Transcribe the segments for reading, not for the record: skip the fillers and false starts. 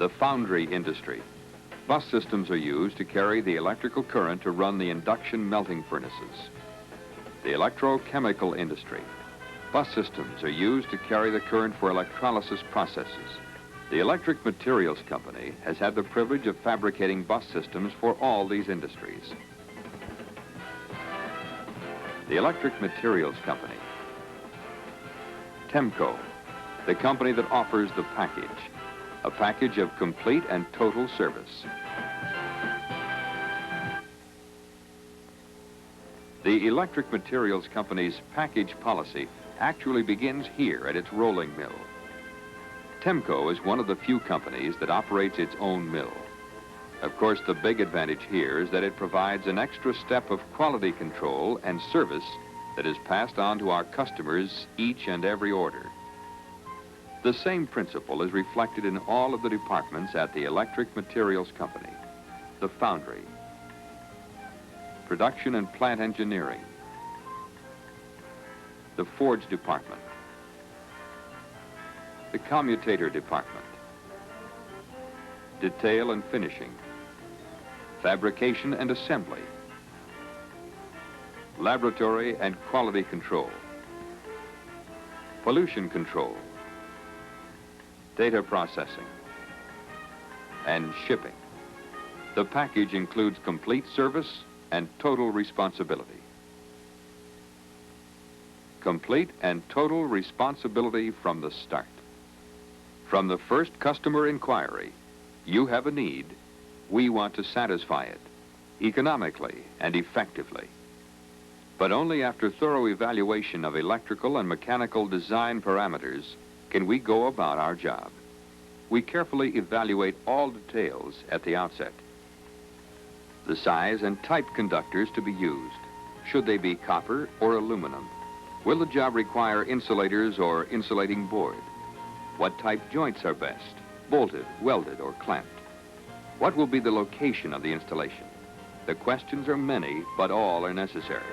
The foundry industry. Bus systems are used to carry the electrical current to run the induction melting furnaces. The electrochemical industry. Bus systems are used to carry the current for electrolysis processes. The Electric Materials Company has had the privilege of fabricating bus systems for all these industries. The Electric Materials Company. TEMCO, the company that offers the package, a package of complete and total service. The Electric Materials Company's package policy actually begins here at its rolling mill. TEMCO is one of the few companies that operates its own mill. Of course, the big advantage here is that it provides an extra step of quality control and service that is passed on to our customers each and every order. The same principle is reflected in all of the departments at the Electric Materials Company. The foundry, production and plant engineering, the forge department, the commutator department, detail and finishing, fabrication and assembly, laboratory and quality control, pollution control, data processing, and shipping. The package includes complete service and total responsibility. Complete and total responsibility from the start. From the first customer inquiry, you have a need, we want to satisfy it, economically and effectively. But only after thorough evaluation of electrical and mechanical design parameters can we go about our job. We carefully evaluate all details at the outset. The size and type conductors to be used. Should they be copper or aluminum? Will the job require insulators or insulating board? What type joints are best? Bolted, welded, or clamped? What will be the location of the installation? The questions are many, but all are necessary.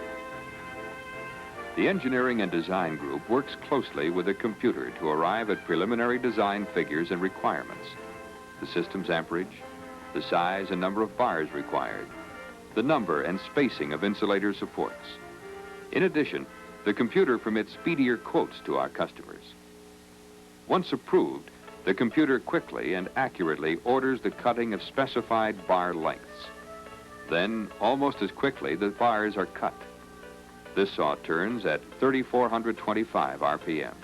The engineering and design group works closely with the computer to arrive at preliminary design figures and requirements. The system's amperage, the size and number of bars required, the number and spacing of insulator supports. In addition, the computer permits speedier quotes to our customers. Once approved, the computer quickly and accurately orders the cutting of specified bar lengths. Then, almost as quickly, the bars are cut. This saw turns at 3,425 RPMs.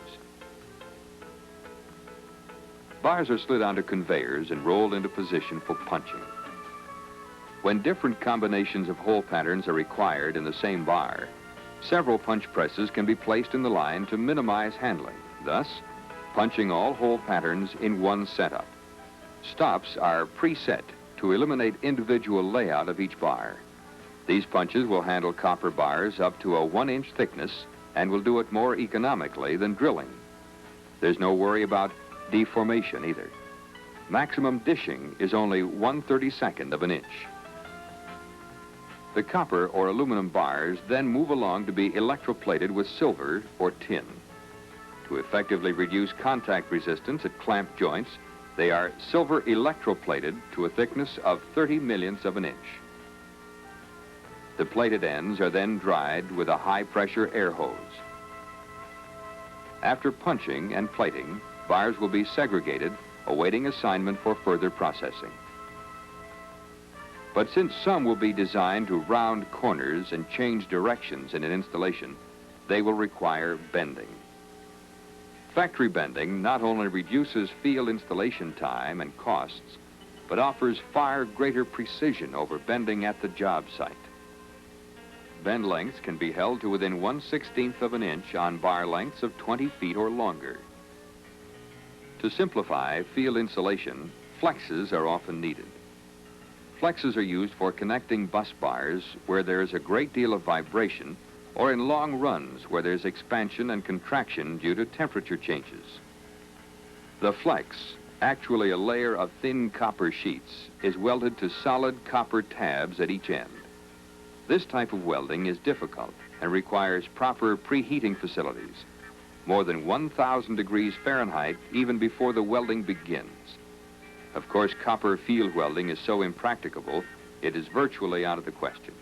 Bars are slid onto conveyors and rolled into position for punching. When different combinations of hole patterns are required in the same bar, several punch presses can be placed in the line to minimize handling, thus punching all hole patterns in one setup. Stops are preset to eliminate individual layout of each bar. These punches will handle copper bars up to a 1-inch thickness and will do it more economically than drilling. There's no worry about deformation either. Maximum dishing is only 1/32 of an inch. The copper or aluminum bars then move along to be electroplated with silver or tin. To effectively reduce contact resistance at clamp joints, they are silver electroplated to a thickness of 30/millionths of an inch. The plated ends are then dried with a high-pressure air hose. After punching and plating, bars will be segregated, awaiting assignment for further processing. But since some will be designed to round corners and change directions in an installation, they will require bending. Factory bending not only reduces field installation time and costs, but offers far greater precision over bending at the job site. Bend lengths can be held to within 1/16 of an inch on bar lengths of 20 feet or longer. To simplify field insulation, flexes are often needed. Flexes are used for connecting bus bars where there is a great deal of vibration or in long runs where there's expansion and contraction due to temperature changes. The flex, actually a layer of thin copper sheets, is welded to solid copper tabs at each end. This type of welding is difficult and requires proper preheating facilities, more than 1,000 degrees Fahrenheit even before the welding begins. Of course, copper field welding is so impracticable, it is virtually out of the question.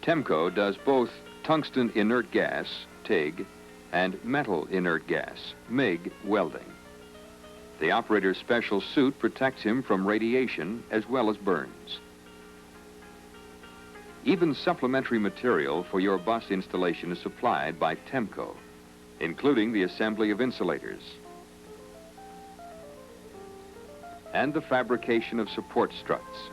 TEMCO does both tungsten inert gas, TIG, and metal inert gas, MIG, welding. The operator's special suit protects him from radiation as well as burns. Even supplementary material for your bus installation is supplied by TEMCO, including the assembly of insulators and the fabrication of support struts.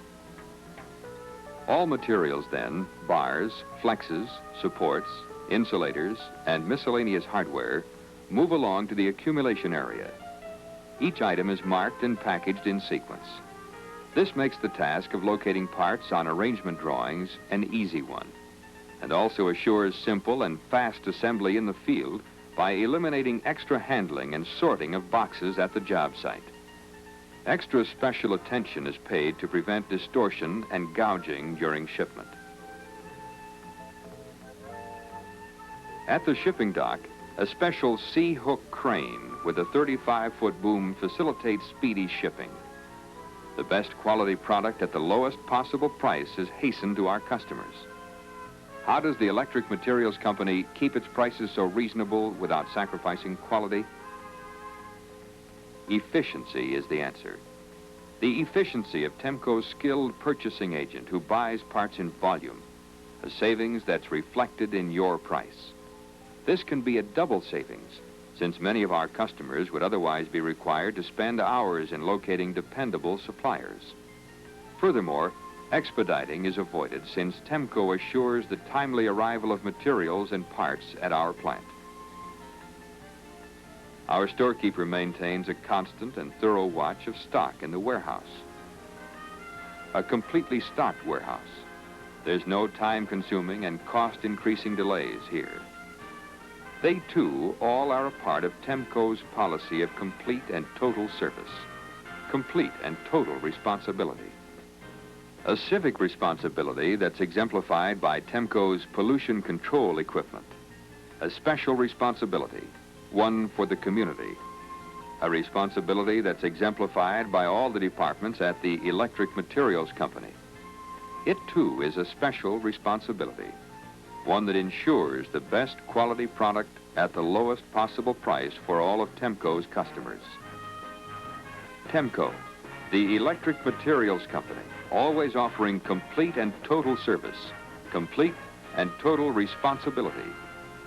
All materials then, bars, flexes, supports, insulators, and miscellaneous hardware, move along to the accumulation area. Each item is marked and packaged in sequence. This makes the task of locating parts on arrangement drawings an easy one, and also assures simple and fast assembly in the field by eliminating extra handling and sorting of boxes at the job site. Extra special attention is paid to prevent distortion and gouging during shipment. At the shipping dock, a special C-hook crane with a 35-foot boom facilitates speedy shipping. The best quality product at the lowest possible price is hastened to our customers. How does the electric materials company keep its prices so reasonable without sacrificing quality? Efficiency is the answer. The efficiency of TEMCO's skilled purchasing agent who buys parts in volume, a savings that's reflected in your price. This can be a double savings, since many of our customers would otherwise be required to spend hours in locating dependable suppliers. Furthermore, expediting is avoided since TEMCO assures the timely arrival of materials and parts at our plant. Our storekeeper maintains a constant and thorough watch of stock in the warehouse. A completely stocked warehouse. There's no time-consuming and cost-increasing delays here. They, too, all are a part of TEMCO's policy of complete and total service, complete and total responsibility. A civic responsibility that's exemplified by TEMCO's pollution control equipment. A special responsibility, one for the community. A responsibility that's exemplified by all the departments at the Electric Materials Company. It, too, is a special responsibility, one that ensures the best quality product at the lowest possible price for all of TEMCO's customers. TEMCO, the Electric Materials Company, always offering complete and total service, complete and total responsibility,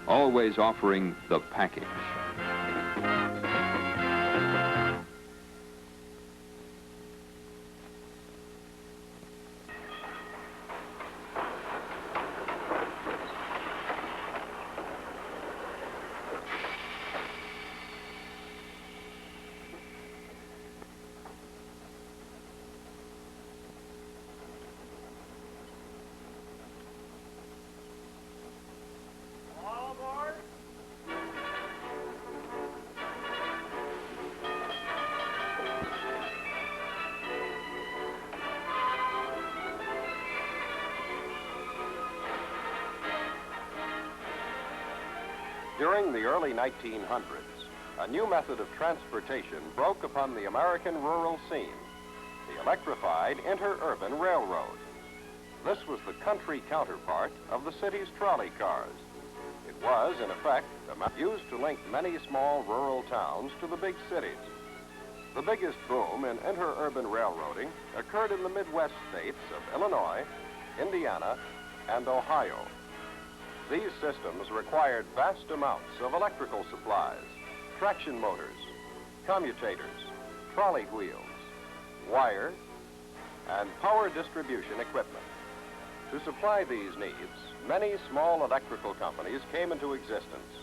always offering the package. During the early 1900s, a new method of transportation broke upon the American rural scene, the electrified interurban railroad. This was the country counterpart of the city's trolley cars. It was, in effect, a method used to link many small rural towns to the big cities. The biggest boom in interurban railroading occurred in the Midwest states of Illinois, Indiana, and Ohio. These systems required vast amounts of electrical supplies, traction motors, commutators, trolley wheels, wire, and power distribution equipment. To supply these needs, many small electrical companies came into existence.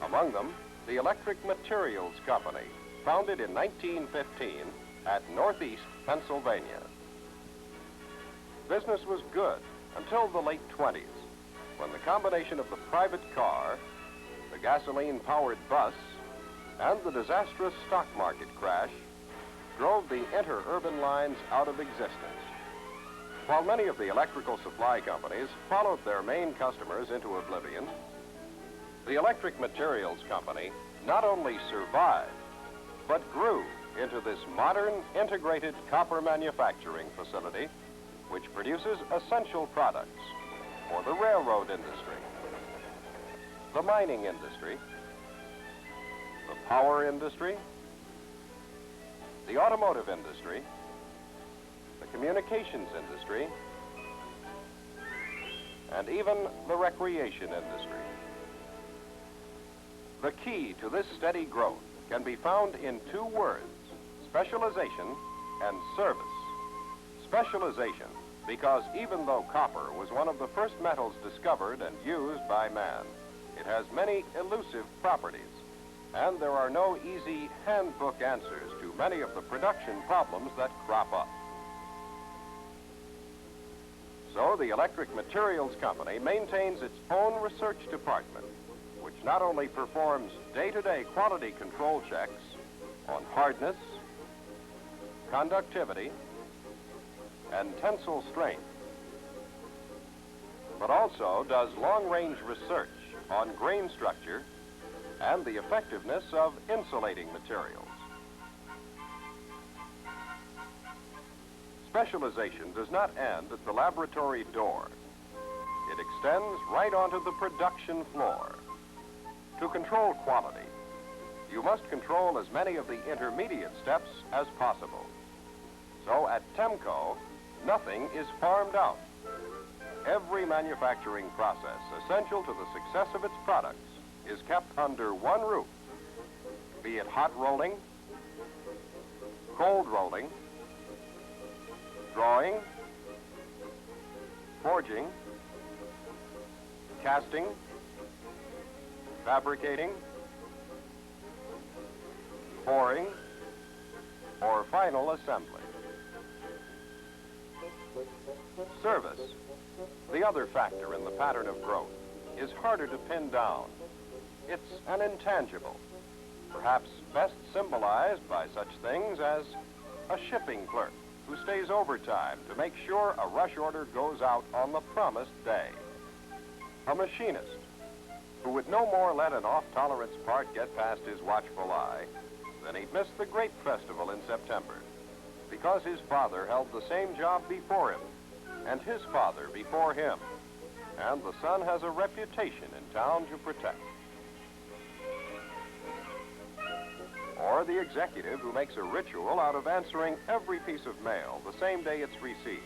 Among them, the Electric Materials Company, founded in 1915 at Northeast Pennsylvania. Business was good until the late 20s, when the combination of the private car, the gasoline-powered bus, and the disastrous stock market crash drove the interurban lines out of existence. While many of the electrical supply companies followed their main customers into oblivion, the Electric Materials Company not only survived, but grew into this modern integrated copper manufacturing facility, which produces essential products for the railroad industry, the mining industry, the power industry, the automotive industry, the communications industry, and even the recreation industry. The key to this steady growth can be found in two words: specialization and service. Specialization, because even though copper was one of the first metals discovered and used by man, it has many elusive properties, and there are no easy handbook answers to many of the production problems that crop up. So the Electric Materials Company maintains its own research department, which not only performs day-to-day quality control checks on hardness, conductivity, and tensile strength, but also does long-range research on grain structure and the effectiveness of insulating materials. Specialization does not end at the laboratory door. It extends right onto the production floor. To control quality, you must control as many of the intermediate steps as possible. So at TEMCO, nothing is farmed out. Every manufacturing process essential to the success of its products is kept under one roof, be it hot rolling, cold rolling, drawing, forging, casting, fabricating, pouring, or final assembly. Service, the other factor in the pattern of growth, is harder to pin down. It's an intangible, perhaps best symbolized by such things as a shipping clerk who stays overtime to make sure a rush order goes out on the promised day. A machinist who would no more let an off-tolerance part get past his watchful eye than he'd miss the grape festival in September, because his father held the same job before him, and his father before him, and the son has a reputation in town to protect. Or the executive who makes a ritual out of answering every piece of mail the same day it's received,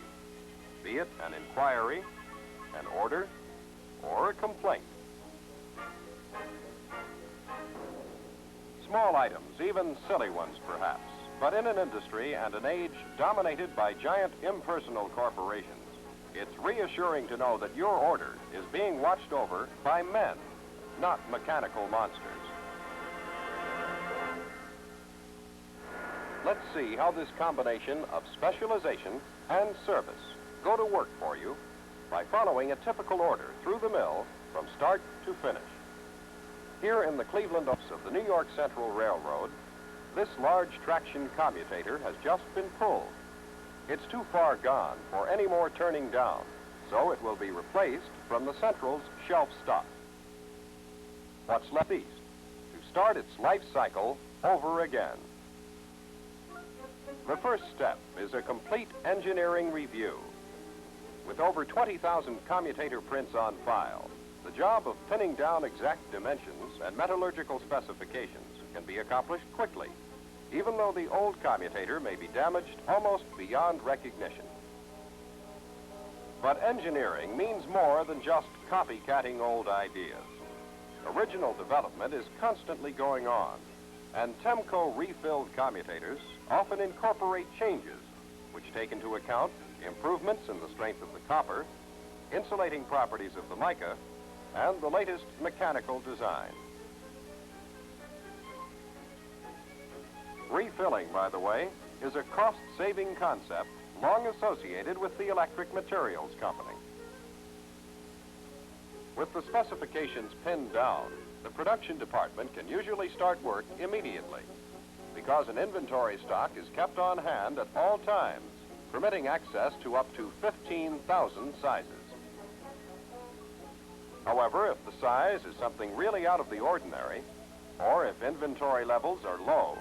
be it an inquiry, an order, or a complaint. Small items, even silly ones perhaps, but in an industry and an age dominated by giant impersonal corporations, it's reassuring to know that your order is being watched over by men, not mechanical monsters. Let's see how this combination of specialization and service go to work for you by following a typical order through the mill from start to finish. Here in the Cleveland office of the New York Central Railroad, this large traction commutator has just been pulled. It's too far gone for any more turning down, so it will be replaced from the Central's shelf stock. What's left east to start its life cycle over again? The first step is a complete engineering review. With over 20,000 commutator prints on file, the job of pinning down exact dimensions and metallurgical specifications can be accomplished quickly, even though the old commutator may be damaged almost beyond recognition. But engineering means more than just copycatting old ideas. Original development is constantly going on, and TEMCO refilled commutators often incorporate changes which take into account improvements in the strength of the copper, insulating properties of the mica, and the latest mechanical design. Refilling, by the way, is a cost-saving concept long associated with the Electric Materials Company. With the specifications pinned down, the production department can usually start work immediately, because an inventory stock is kept on hand at all times, permitting access to up to 15,000 sizes. However, if the size is something really out of the ordinary, or if inventory levels are low,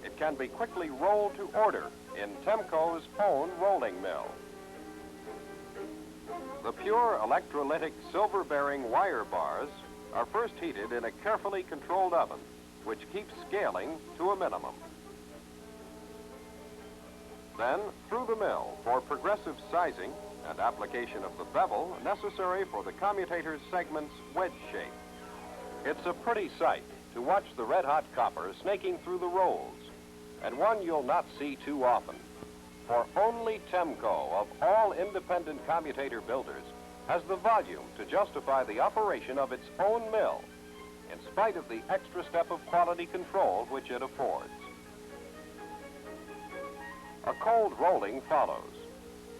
It can be quickly rolled to order in TEMCO's own rolling mill. The pure electrolytic silver-bearing wire bars are first heated in a carefully controlled oven, which keeps scaling to a minimum. Then through the mill for progressive sizing and application of the bevel necessary for the commutator segment's wedge shape. It's a pretty sight to watch the red-hot copper snaking through the rolls, and one you'll not see too often. For only TEMCO, of all independent commutator builders, has the volume to justify the operation of its own mill, in spite of the extra step of quality control which it affords. A cold rolling follows,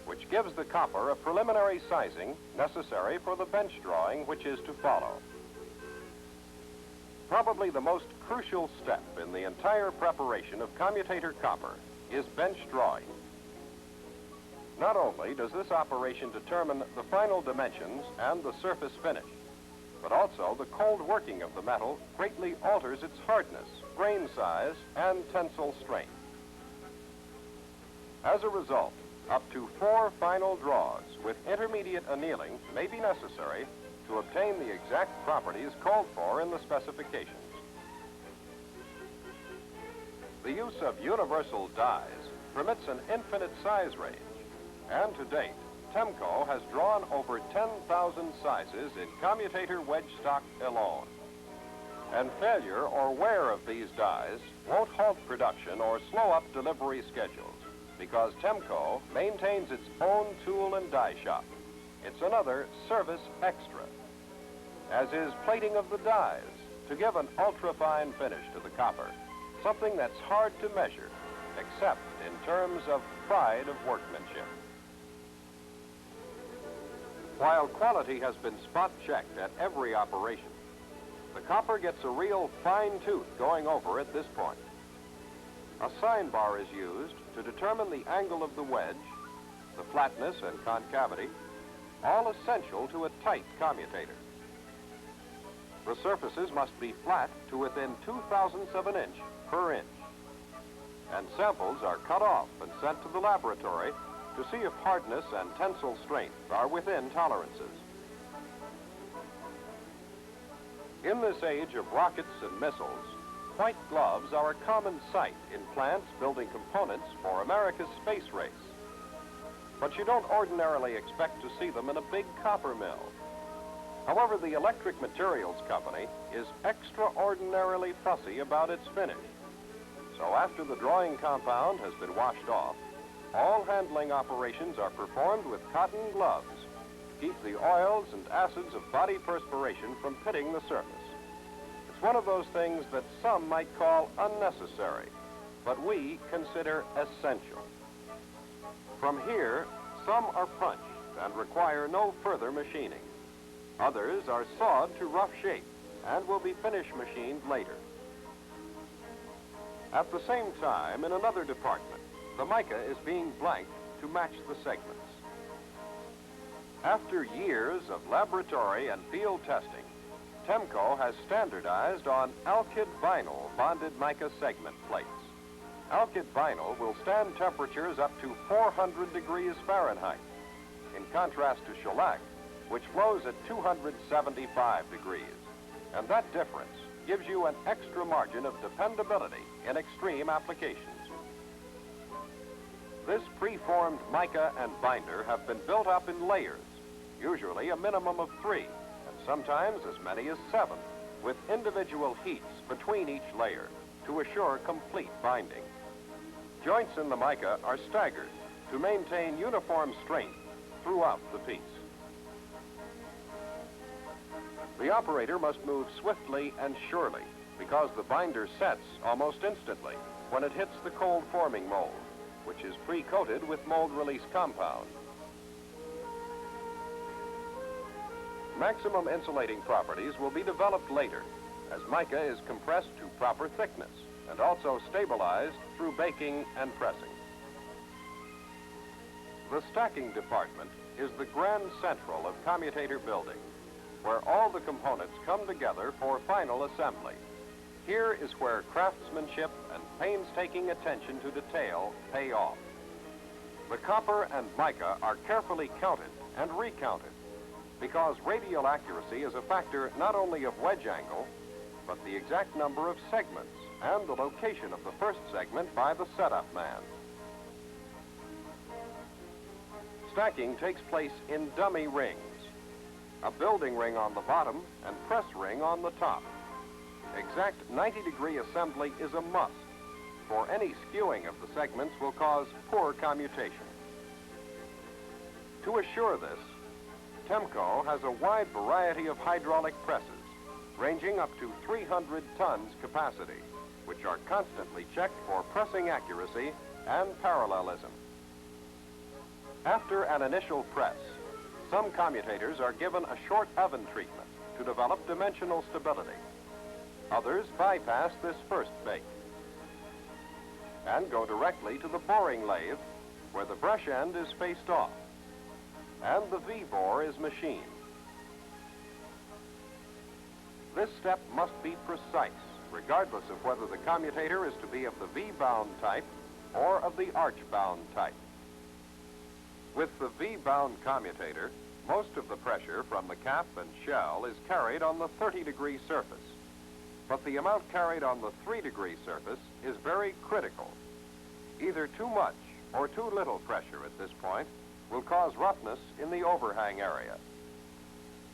which gives the copper a preliminary sizing necessary for the bench drawing which is to follow. Probably the most crucial step in the entire preparation of commutator copper is bench drawing. Not only does this operation determine the final dimensions and the surface finish, but also the cold working of the metal greatly alters its hardness, grain size, and tensile strength. As a result, up to 4 final draws with intermediate annealing may be necessary to obtain the exact properties called for in the specifications. The use of universal dies permits an infinite size range, and to date, TEMCO has drawn over 10,000 sizes in commutator wedge stock alone. And failure or wear of these dies won't halt production or slow up delivery schedules, because TEMCO maintains its own tool and die shop. It's another service extra, as is plating of the dies to give an ultra-fine finish to the copper, something that's hard to measure, except in terms of pride of workmanship. While quality has been spot-checked at every operation, the copper gets a real fine tooth going over at this point. A sine bar is used to determine the angle of the wedge, the flatness and concavity, all essential to a tight commutator. The surfaces must be flat to within 0.02 of an inch per inch, and samples are cut off and sent to the laboratory to see if hardness and tensile strength are within tolerances. In this age of rockets and missiles, white gloves are a common sight in plants building components for America's space race. But you don't ordinarily expect to see them in a big copper mill. However, the Electric Materials Company is extraordinarily fussy about its finish. So after the drawing compound has been washed off, all handling operations are performed with cotton gloves to keep the oils and acids of body perspiration from pitting the surface. It's one of those things that some might call unnecessary, but we consider essential. From here, some are punched and require no further machining. Others are sawed to rough shape and will be finish machined later. At the same time, in another department, the mica is being blanked to match the segments. After years of laboratory and field testing, TEMCO has standardized on ALKYD vinyl bonded mica segment plates. ALKYD vinyl will stand temperatures up to 400 degrees Fahrenheit, in contrast to shellac, which flows at 275 degrees. And that difference gives you an extra margin of dependability in extreme applications. This preformed mica and binder have been built up in layers, usually a minimum of 3, and sometimes as many as 7, with individual heats between each layer to assure complete binding. Joints in the mica are staggered to maintain uniform strength throughout the piece. The operator must move swiftly and surely because the binder sets almost instantly when it hits the cold forming mold, which is pre-coated with mold release compound. Maximum insulating properties will be developed later as mica is compressed to proper thickness and also stabilized through baking and pressing. The stacking department is the grand central of commutator building, where all the components come together for final assembly. Here is where craftsmanship and painstaking attention to detail pay off. The copper and mica are carefully counted and recounted because radial accuracy is a factor not only of wedge angle, but the exact number of segments and the location of the first segment by the setup man. Stacking takes place in dummy rings, a building ring on the bottom and press ring on the top. Exact 90-degree assembly is a must, for any skewing of the segments will cause poor commutation. To assure this, TEMCO has a wide variety of hydraulic presses, ranging up to 300 tons capacity, which are constantly checked for pressing accuracy and parallelism. After an initial press, some commutators are given a short oven treatment to develop dimensional stability. Others bypass this first bake and go directly to the boring lathe, where the brush end is faced off and the V-bore is machined. This step must be precise, regardless of whether the commutator is to be of the V-bound type or of the arch-bound type. With the V-bound commutator, most of the pressure from the cap and shell is carried on the 30-degree surface, but the amount carried on the 3-degree surface is very critical. Either too much or too little pressure at this point will cause roughness in the overhang area.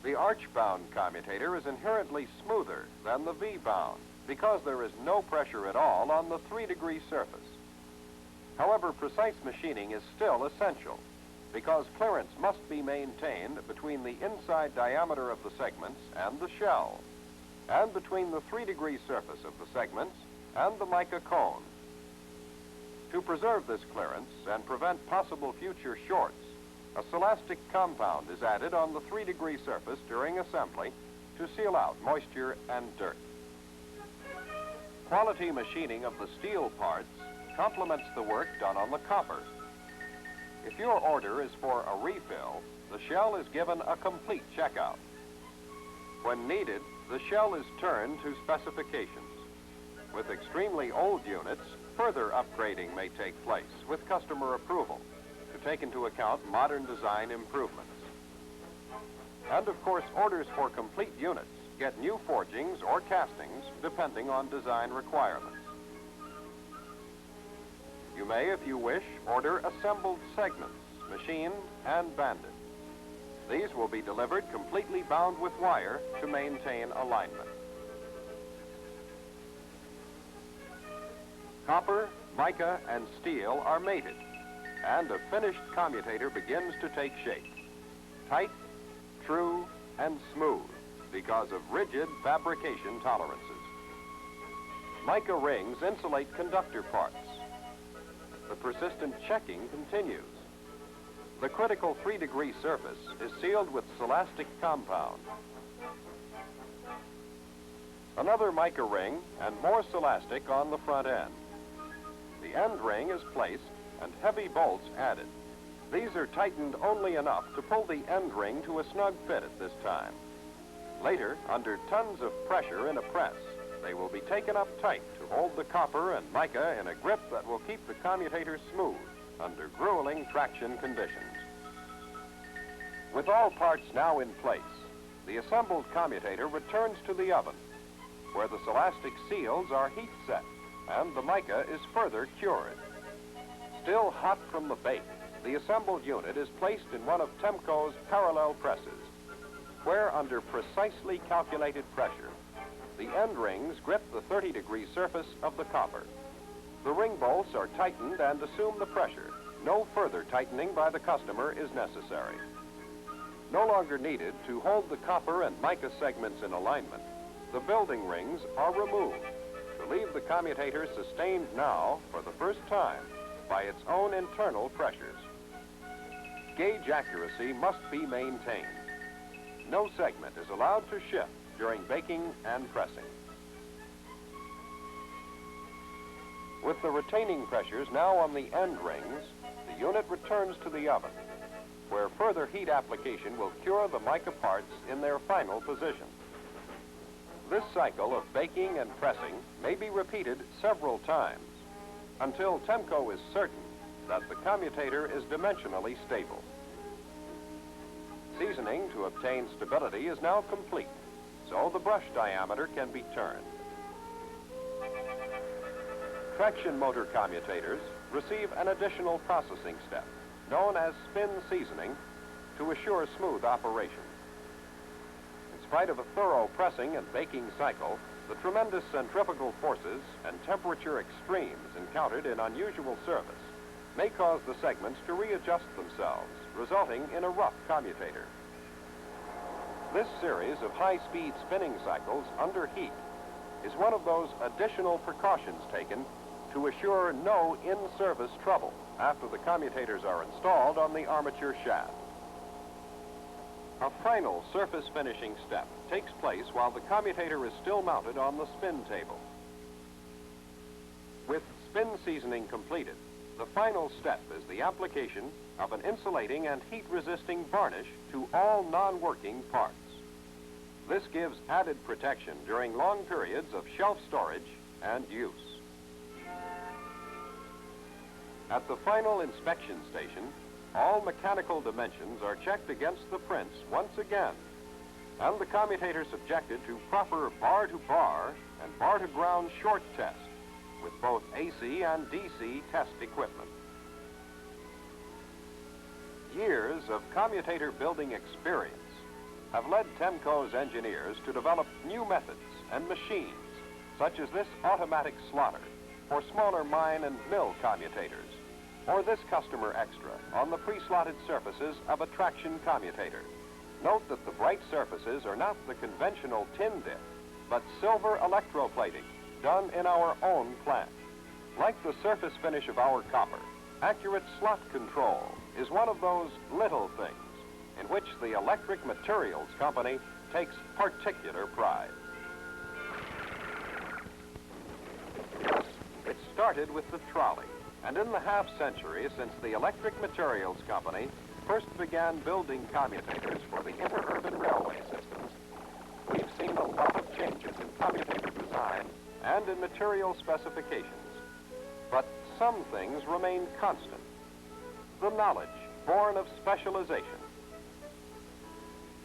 The arch-bound commutator is inherently smoother than the V-bound because there is no pressure at all on the 3-degree surface. However, precise machining is still essential because clearance must be maintained between the inside diameter of the segments and the shell, and between the 3-degree surface of the segments and the mica cone. To preserve this clearance and prevent possible future shorts, a celastic compound is added on the 3-degree surface during assembly to seal out moisture and dirt. Quality machining of the steel parts complements the work done on the copper. If your order is for a refill, the shell is given a complete checkout. When needed, the shell is turned to specifications. With extremely old units, further upgrading may take place with customer approval to take into account modern design improvements. And of course, orders for complete units get new forgings or castings depending on design requirements. You may, if you wish, order assembled segments, machined and banded. These will be delivered completely bound with wire to maintain alignment. Copper, mica, and steel are mated, and a finished commutator begins to take shape. Tight, true, and smooth because of rigid fabrication tolerances. Mica rings insulate conductor parts. The persistent checking continues. The critical 3-degree surface is sealed with celastic compound. Another mica ring and more celastic on the front end. The end ring is placed and heavy bolts added. These are tightened only enough to pull the end ring to a snug fit at this time. Later, under tons of pressure in a press, they will be taken up tight to hold the copper and mica in a grip that will keep the commutator smooth under grueling traction conditions. With all parts now in place, the assembled commutator returns to the oven, where the celastic seals are heat set and the mica is further cured. Still hot from the bake, the assembled unit is placed in one of TEMCO's parallel presses, where under precisely calculated pressure, the end rings grip the 30-degree surface of the copper. The ring bolts are tightened and assume the pressure. No further tightening by the customer is necessary. No longer needed to hold the copper and mica segments in alignment, the building rings are removed to leave the commutator sustained now, for the first time, by its own internal pressures. Gauge accuracy must be maintained. No segment is allowed to shift during baking and pressing. With the retaining pressures now on the end rings, the unit returns to the oven, where further heat application will cure the mica parts in their final position. This cycle of baking and pressing may be repeated several times until TEMCO is certain that the commutator is dimensionally stable. Seasoning to obtain stability is now complete, so the brush diameter can be turned. Traction motor commutators receive an additional processing step, known as spin seasoning, to assure smooth operation. In spite of a thorough pressing and baking cycle, the tremendous centrifugal forces and temperature extremes encountered in unusual service may cause the segments to readjust themselves, resulting in a rough commutator. This series of high-speed spinning cycles under heat is one of those additional precautions taken to assure no in-service trouble after the commutators are installed on the armature shaft. A final surface finishing step takes place while the commutator is still mounted on the spin table. With spin seasoning completed, the final step is the application of an insulating and heat-resisting varnish to all non-working parts. This gives added protection during long periods of shelf storage and use. At the final inspection station, all mechanical dimensions are checked against the prints once again, and the commutator subjected to proper bar-to-bar and bar-to-ground short test with both AC and DC test equipment. Years of commutator building experience have led TEMCO's engineers to develop new methods and machines, such as this automatic slotter for smaller mine and mill commutators, or this customer extra on the pre-slotted surfaces of a traction commutator. Note that the bright surfaces are not the conventional tin dip, but silver electroplating done in our own plant. Like the surface finish of our copper, accurate slot control is one of those little things in which the Electric Materials Company takes particular pride. It started with the trolley, and in the half-century since the Electric Materials Company first began building commutators for the interurban railway systems, we've seen a lot of changes in commutator design and in material specifications. But some things remain constant. The knowledge born of specialization,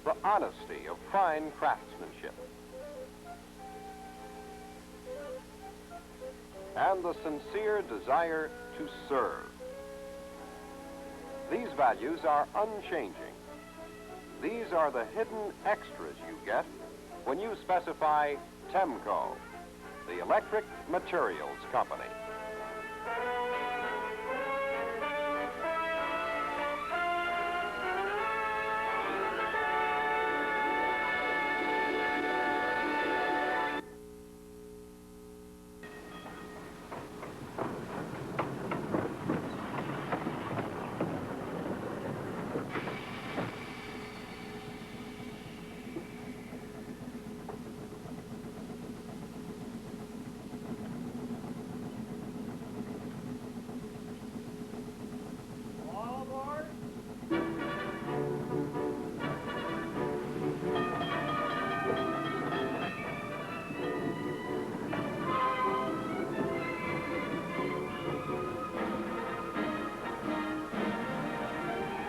the honesty of fine craftsmanship, and the sincere desire to serve. These values are unchanging. These are the hidden extras you get when you specify TEMCO, the Electric Materials Company.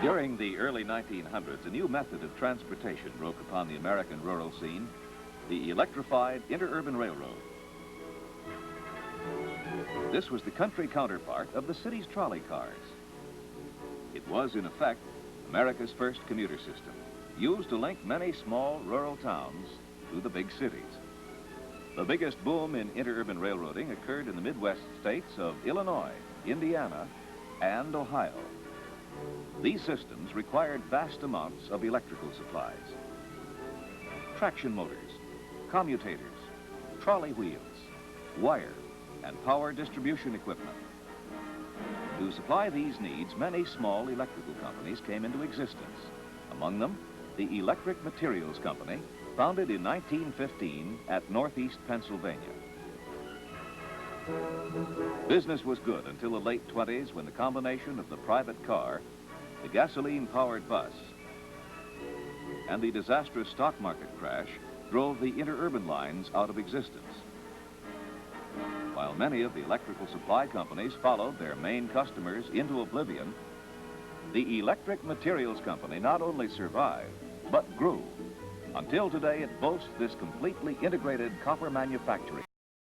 During the early 1900s, a new method of transportation broke upon the American rural scene, the electrified interurban railroad. This was the country counterpart of the city's trolley cars. It was, in effect, America's first commuter system, used to link many small rural towns to the big cities. The biggest boom in interurban railroading occurred in the Midwest states of Illinois, Indiana, and Ohio. These systems required vast amounts of electrical supplies. Traction motors, commutators, trolley wheels, wire, and power distribution equipment. To supply these needs, many small electrical companies came into existence. Among them, the Electric Materials Company, founded in 1915 at Northeast Pennsylvania. Business was good until the late 20s, when the combination of the private car, the gasoline-powered bus, and the disastrous stock market crash drove the interurban lines out of existence. While many of the electrical supply companies followed their main customers into oblivion, the Electric Materials Company not only survived, but grew. Until today, it boasts this completely integrated copper manufacturing.